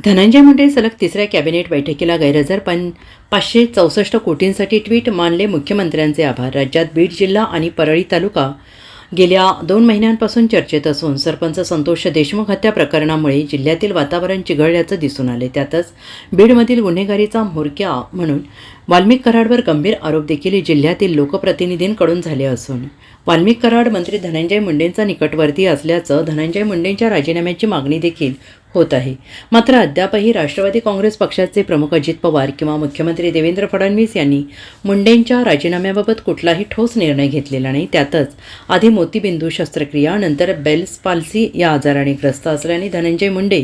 धनंजय मुंडे सलग तिसऱ्या कॅबिनेट बैठकीला गैरहजर. 564 कोटींसाठी ट्विट. मानले मुख्यमंत्र्यांचे आभार. राज्यात बीड जिल्हा आणि परळी तालुका गेल्या 2 महिन्यांपासून चर्चेत असून सरपंच संतोष देशमुख हत्या प्रकरणामुळे जिल्ह्यातील वातावरण चिघळल्याचं दिसून आले. त्यातच बीडमधील गुन्हेगारीचा म्होरक्या म्हणून वाल्मिक कराडवर गंभीर आरोप देखील जिल्ह्यातील लोकप्रतिनिधींकडून झाले असून वाल्मिक कराड मंत्री धनंजय मुंडेंचा निकटवर्ती असल्याचं धनंजय मुंडेंच्या राजीनाम्याची मागणी देखील होत आहे. मात्र अद्यापही राष्ट्रवादी काँग्रेस पक्षाचे प्रमुख अजित पवार किंवा मुख्यमंत्री देवेंद्र फडणवीस यांनी मुंडेंच्या राजीनाम्याबाबत कुठलाही ठोस निर्णय घेतलेला नाही. त्यातच आधी मोतीबिंदू शस्त्रक्रिया, नंतर बेल्स पाल्सी या आजाराने ग्रस्त असल्याने धनंजय मुंडे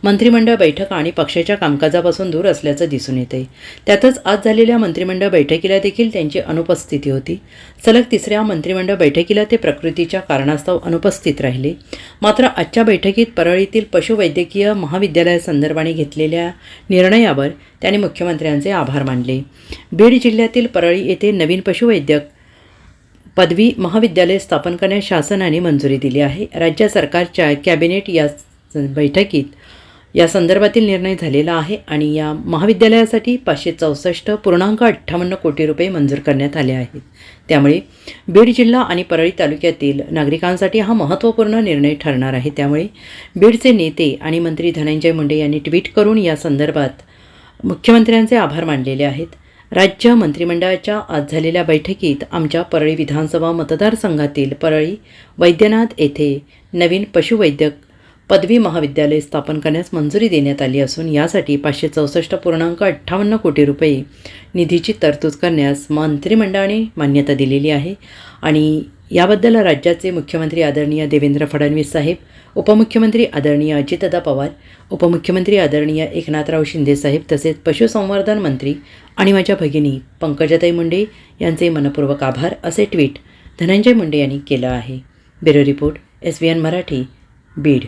मंत्रिमंडळ बैठक आणि पक्षाच्या कामकाजापासून दूर असल्याचं दिसून येते. त्यातच आज झालेल्या मंत्रिमंडळ बैठकीला देखील त्यांची अनुपस्थिती होती. सलग तिसऱ्या मंत्रिमंडळ बैठकीला ते प्रकृतीच्या कारणास्तव अनुपस्थित राहिले. मात्र आजच्या बैठकीत परळीतील पशुवैद्यकीय महाविद्यालयासंदर्भाने घेतलेल्या निर्णयावर त्यांनी मुख्यमंत्र्यांचे आभार मानले. बीड जिल्ह्यातील परळी येथे नवीन पशुवैद्यक पदवी महाविद्यालय स्थापन करण्यास शासनाने मंजुरी दिली आहे. राज्य सरकारच्या कॅबिनेट या बैठकीत या संदर्भातील निर्णय झालेला आहे आणि या महाविद्यालयासाठी 564.58 कोटी रुपये मंजूर करण्यात आले आहेत. त्यामुळे बीड जिल्हा आणि परळी तालुक्यातील नागरिकांसाठी हा महत्त्वपूर्ण निर्णय ठरणार आहे. त्यामुळे बीडचे नेते आणि मंत्री धनंजय मुंडे यांनी ट्विट करून या संदर्भात मुख्यमंत्र्यांचे आभार मानलेले आहेत. राज्य मंत्रिमंडळाच्या आज झालेल्या बैठकीत आमच्या परळी विधानसभा मतदारसंघातील परळी वैद्यनाथ येथे नवीन पशुवैद्यक पदवी महाविद्यालय स्थापन करण्यास मंजुरी देण्यात आली असून यासाठी 564.58 कोटी रुपये निधीची तरतूद करण्यास मंत्रिमंडळाने मान्यता दिलेली आहे. आणि याबद्दल राज्याचे मुख्यमंत्री आदरणीय देवेंद्र फडणवीस साहेब, उपमुख्यमंत्री आदरणीय अजितदादा पवार, उपमुख्यमंत्री आदरणीय एकनाथराव शिंदे साहेब तसेच पशुसंवर्धन मंत्री आणि माझ्या भगिनी पंकजाताई मुंडे यांचे मनपूर्वक आभार असे ट्विट धनंजय मुंडे यांनी केलं आहे. Bureau report SVN Marathi, Beed.